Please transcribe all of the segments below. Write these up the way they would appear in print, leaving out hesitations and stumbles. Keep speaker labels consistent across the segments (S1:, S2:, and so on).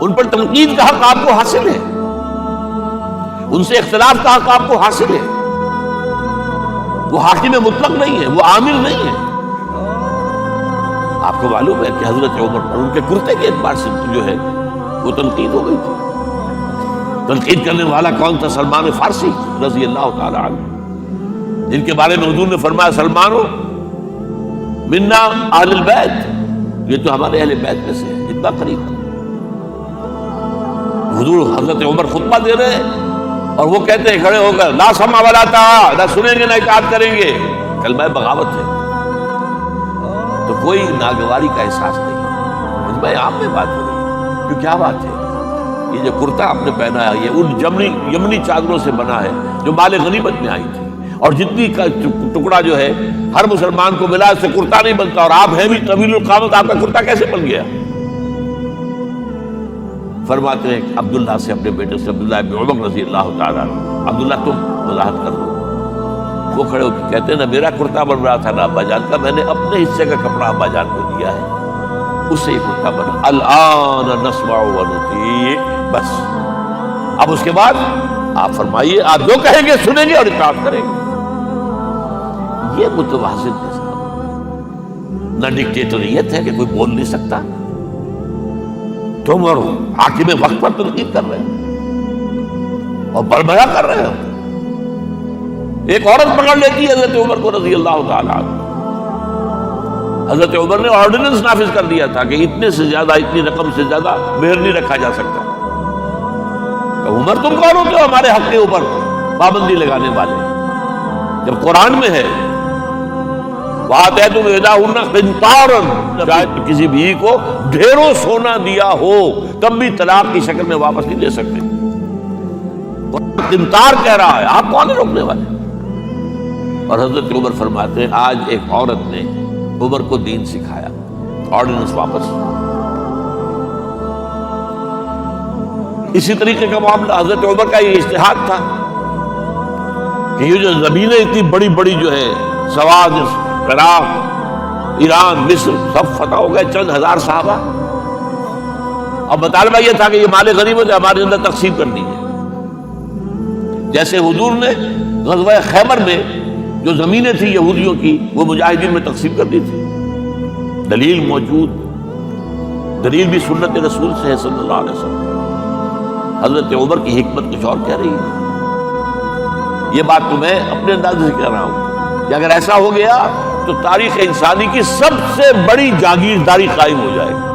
S1: ان پر تنقید کا حق آپ کو حاصل ہے، ان سے اختلاف کا حق آپ کو حاصل ہے. وہ حاکم مطلق نہیں ہے، وہ عامر نہیں ہے. آپ کو معلوم ہے کہ حضرت عمر پر ان کے کرتے کے اعتبار سے جو ہے وہ تنقید ہو گئی تھی. تنقید کرنے والا کون تھا؟ سلمان فارسی رضی اللہ تعالی عنہ، جن کے بارے میں حضور نے فرمایا سلمانو منا اہل البیت، یہ تو ہمارے اہل بیت میں سے ہے، اتنا قریب ہے. حضور حضرت عمر خطبہ دے رہے ہیں اور وہ کہتے ہیں کھڑے ہو کر لا سمع ولا طاعہ، نہ سنیں گے نہ اطاعت کریں گے، کلمہ بغاوت ہے. تو کوئی ناگواری کا احساس نہیں. مجمع عام میں بات ہو رہی ہے، کیوں کیا بات ہے؟ یہ جو کرتا آپ نے پہنا ہے یہ ان یمنی چادروں سے بنا ہے جو مال غنیمت میں آئی تھی، اور جتنی کا ٹکڑا جو ہے ہر مسلمان کو ملا، اس سے کرتا نہیں بنتا. اور آپ ہیں بھی طویل القامت، آپ کا کرتا کیسے بن گیا؟ فرماتے ہیں عبداللہ سے، اپنے بیٹے سے، عبداللہ ابن عمر رضی اللہ تعالیٰ عنہ، عبداللہ تم وضاحت کر دو. وہ کھڑے ہو کے کہتے ہیں نہ میرا کرتا بن رہا تھا نہ ابا جان کا، میں نے اپنے حصے کا کپڑا ابا جان کو دیا ہے، اس سے ہی کرتا بنا. الآن نسمع ونطیع، بس اب اس کے بعد آپ فرمائیے، آپ جو کہیں گے سنیں گے اور اطاعت کریں گے. یہ متوازن نظام، نہ ڈکٹیٹریت ہے کہ کوئی بول نہیں سکتا. تم اور حاکم وقت پر تنقید کر رہے ہو اور بڑبڑا کر رہے ہو. ایک عورت پکڑ لیتی ہے حضرت عمر کو رضی اللہ تعالیٰ عنہ. حضرت عمر نے آرڈیننس نافذ کر دیا تھا کہ اتنے سے زیادہ، اتنی رقم سے زیادہ مہر نہیں رکھا جا سکتا. کہ عمر تم کون ہوتے ہو ہمارے حق کے اوپر پابندی لگانے والے؟ جب قرآن میں ہے وَآتَيْتُمْ إِحْدَاهُنَّ قِنْطَارًا، شاید کسی بھی کو ڈھیروں سونا دیا ہو تب بھی طلاق کی شکل میں واپس نہیں دے سکتے. قنطار کہہ رہا ہے، آپ کون روکنے والے؟ اور حضرت عمر فرماتے ہیں آج ایک عورت نے عمر کو دین سکھایا، آرڈیننس واپس. اسی طریقے کا معاملہ حضرت عمر کا یہ اجتہاد تھا کہ یہ جو زمینیں اتنی بڑی بڑی جو ہے سواد، عراق، ایران، مصر سب فتح ہو گئے، چند ہزار صحابہ. اب مطالبہ یہ تھا کہ یہ مال غنیمت ہے، ہمارے اندر تقسیم کرنی ہے. جیسے حضور نے غزوہ خیبر میں جو زمینیں تھیں یہودیوں کی وہ مجاہدین میں تقسیم کر دی تھی. دلیل موجود، دلیل بھی سنت رسول سے ہے صلی اللہ علیہ وسلم. حضرت عمر کی حکمت کچھ اور کہہ رہی ہے. یہ بات تو میں اپنے انداز سے کہہ رہا ہوں کہ اگر ایسا ہو گیا تو تاریخ انسانی کی سب سے بڑی جاگیرداری قائم ہو جائے گی.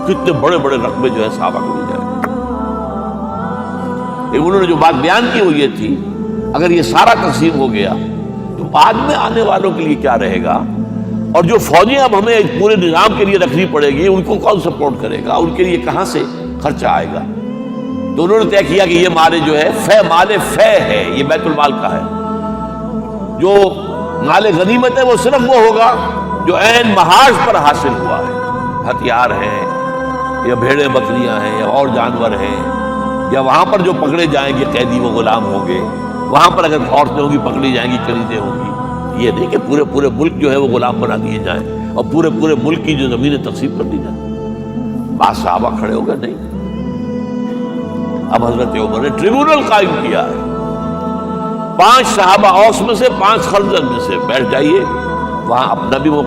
S1: کتنے بڑے بڑے رقبے جو ہے صحابہ کو مل جائے گا. انہوں نے جو بات بیان کی وہ یہ تھی اگر یہ سارا تقسیم ہو گیا تو بعد میں آنے والوں کے لیے کیا رہے گا، اور جو فوجیں اب ہمیں پورے نظام کے لیے رکھنی پڑے گی ان کو کون سپورٹ کرے گا، ان کے لیے کہاں سے خرچہ آئے گا. تو انہوں نے طے کیا کہ یہ مال جو ہے مال فے ہے، یہ بیت المال کا ہے. جو مال غنیمت ہے وہ صرف وہ ہوگا جو عین محاذ پر حاصل ہوا ہے، ہتھیار ہیں یا بھیڑیں بکریاں ہیں یا اور جانور ہیں، یا وہاں پر جو پکڑے جائیں گے قیدی وہ غلام ہوں گے، وہاں پر اگر عورتیں ہوں گی پکڑی جائیں گی، خریدیں ہوں گی. یہ نہیں کہ پورے ملک جو ہے وہ غلام بنا دیے جائیں اور پورے ملک کی جو زمینیں تقسیم کر دی جائیں. بعض صحابہ کھڑے ہو گئے نہیں. اب حضرت عمر نے ٹریبونل قائم کیا ہے. 5 صحابہ اوس میں سے، 5 خزرج میں سے، بیٹھ جائیے. وہاں اپنا بھی وہ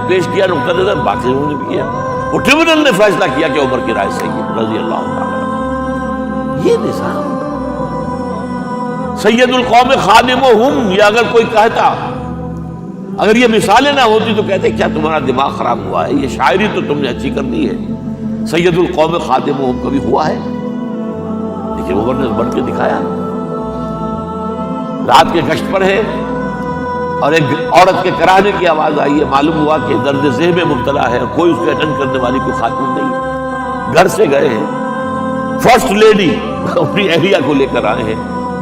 S1: پیش کیا نقطہ نظر، باقی انہوں نے بھی کیا. وہ ٹریبونل نے فیصلہ کیا کہ عمر کی رائے صحیح ہے رضی اللہ تعالیٰ. یہ نظام سید القوم خادمہم، یہ اگر کوئی کہتا، اگر یہ مثالیں نہ ہوتی تو کہتے کیا تمہارا دماغ خراب ہوا ہے، یہ شاعری تو تم نے اچھی کر دی ہے. سید القوم خادمہم کبھی ہوا ہے؟ لیکن عمر نے بن کے دکھایا. رات کے گشت پر ہے اور ایک عورت کے کراہنے کی آواز آئی ہے. معلوم ہوا کہ درد ذہن میں مبتلا ہے اور کوئی اس کو اٹینڈ کرنے والی کوئی خاتون نہیں ہے. گھر سے گئے ہیں، فرسٹ لیڈی اپنی اہلیہ کو لے کر آئے ہیں،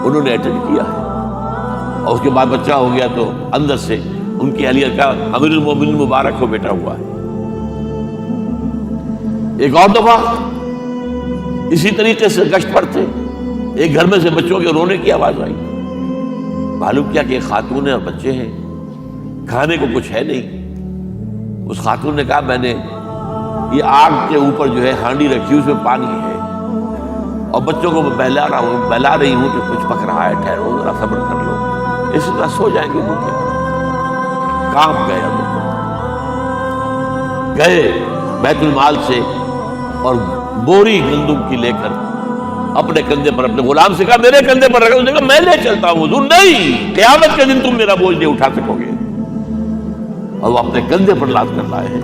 S1: انہوں نے اٹینڈ کیا ہے. اور اس کے بعد بچہ ہو گیا تو اندر سے ان کی اہلیہ کا امیر المومنین مبارک ہو بیٹا ہوا ہے. ایک اور دفعہ اسی طریقے سے گشت پر تھے، ایک گھر میں سے بچوں کے رونے کی آواز آئی. معلوم کیا کہ ایک خاتون ہے اور بچے ہیں، کھانے کو کچھ ہے نہیں. اس خاتون نے کہا میں نے یہ آگ کے اوپر جو ہے ہانڈی رکھی اس میں پانی ہے اور بچوں کو میں بہلا رہی ہوں کہ کچھ پک رہا ہے، ٹھہرو ذرا صبر کر لو، اسی طرح سو جائیں گے بھوکے۔ کانپ گئے گئے بیت المال سے اور بوری گندم کی لے کر اپنے کندھے پر، اپنے غلام سے کہا میرے کندھے پر رکھو، اس نے کہا میں لے چلتا ہوں حضور۔ نہیں، قیامت کے دن تم میرا بوجھ نہیں اٹھا سکو گے۔ اور وہ اپنے کندھے پر لاد کر لائے ہیں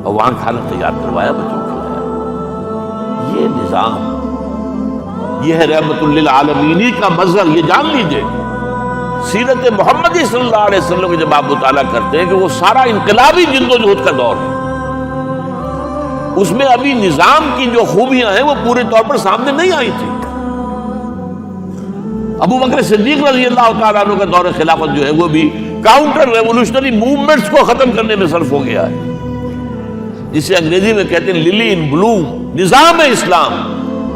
S1: اور وہاں کھانا تیار کروایا، بچوں کو کھلایا۔ یہ نظام، یہ ہے رحمت للعالمین کا مظہر۔ یہ جان لیجئے سیرت محمدی صلی اللہ علیہ وسلم کے جب آپ مطالعہ کرتے ہیں کہ وہ سارا انقلابی جدوجہد کا دور ہے، اس میں ابھی نظام کی جو خوبیاں ہیں وہ پورے طور پر سامنے نہیں آئی تھی۔ ابو بکر صدیق رضی اللہ تعالیٰ عنہ کا دور خلافت جو ہے وہ بھی کاؤنٹر ریولوشنری موومنٹس کو ختم کرنے میں صرف ہو گیا ہے، جسے انگریزی میں کہتے ہیں للی ان بلوم۔ نظام اسلام،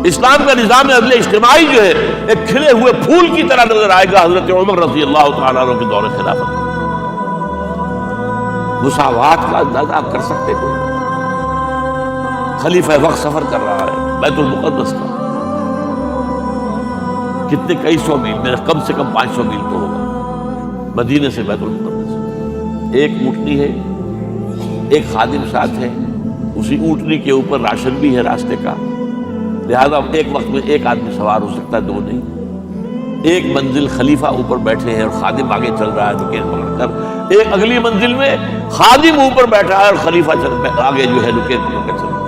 S1: اسلام کا نظام عدل اجتماعی جو ہے ایک کھلے ہوئے پھول کی طرح نظر آئے گا حضرت عمر رضی اللہ تعالیٰ عنہ کے دور خلافت۔ مساوات کا اندازہ آپ کر سکتے کوئی؟ خلیفہ وقت سفر کر رہا ہے بیت المقدس کا، کتنے کئی سو میل، میرا کم سے کم 500 میل تو ہوگا مدینے سے بیت المقدس۔ ایک اونٹنی ہے، ایک خادم ساتھ ہے، اسی اونٹنی کے اوپر راشن بھی ہے راستے کا، لہذا ایک وقت میں ایک آدمی سوار ہو سکتا ہے، دو نہیں۔ ایک منزل خلیفہ اوپر بیٹھے ہیں اور خادم آگے چل رہا ہے نکیل پکڑ کر، ایک اگلی منزل میں خادم اوپر بیٹھا ہے اور خلیفہ آگے جو ہے نکیل پکڑ کر چل رہا ہے۔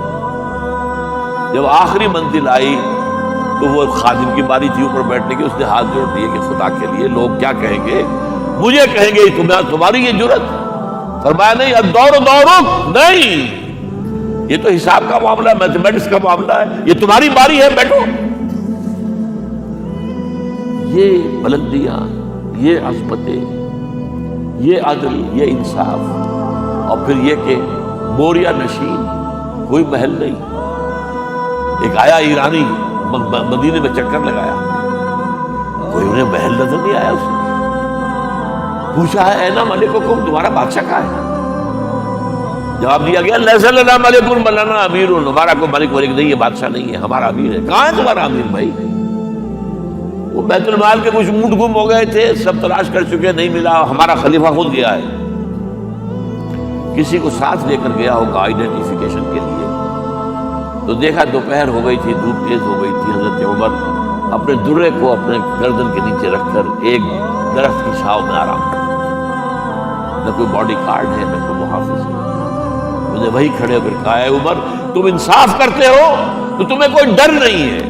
S1: جب آخری منزل آئی تو وہ خادم کی باری تھی اوپر بیٹھنے کی، اس نے ہاتھ جوڑ دیے کہ خدا کے لیے لوگ کیا کہیں گے، مجھے کہیں گے تمہاری یہ جرت۔ فرمایا نہیں، الدور دورک، نہیں، یہ تو حساب کا معاملہ ہے، میتھمیٹکس کا معاملہ ہے، یہ تمہاری باری ہے، بیٹھو۔ یہ بلندیاں، یہ عظمتیں، یہ عدل، یہ انصاف، اور پھر یہ کہ بوریا نشین، کوئی محل نہیں۔ ایک آیا ایرانی مدینے میں چکر لگایا، کوئی انہیں محل نظر نہیں آیا، اسے پوچھا ہے اینا ملککم، تمہارا بادشاہ کہاں ہے؟ جواب دیا گیا لیس لنا ملک بل لنا امیر، ہمارا کوئی ملک نہیں ہے، بادشاہ نہیں ہے، ہمارا امیر ہے۔ کہاں ہے تمہارا امیر بھائی؟ وہ بیت المال کے کچھ اونٹ گم ہو گئے تھے، سب تلاش کر چکے، نہیں ملا، ہمارا خلیفہ خود گیا ہے، کسی کو ساتھ لے کر گیا ہوگا آئیڈینٹیفیکیشن کے لیے۔ تو دیکھا دوپہر ہو گئی تھی، دھوپ تیز ہو گئی تھی، حضرت عمر اپنے درے کو اپنے گردن کے نیچے رکھ کر ایک درخت کی چھاؤں میں آرام کر، نہ کوئی باڈی گارڈ ہے نہ کوئی محافظ ہے۔ مجھے وہی کھڑے ہو کر کہا ہے عمر تم انصاف کرتے ہو تو تمہیں کوئی ڈر نہیں ہے،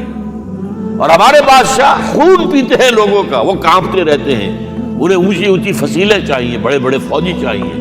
S1: اور ہمارے بادشاہ خون پیتے ہیں لوگوں کا، وہ کانپتے رہتے ہیں، انہیں اونچی اونچی فصیلیں چاہیے، بڑے بڑے فوجی چاہیے۔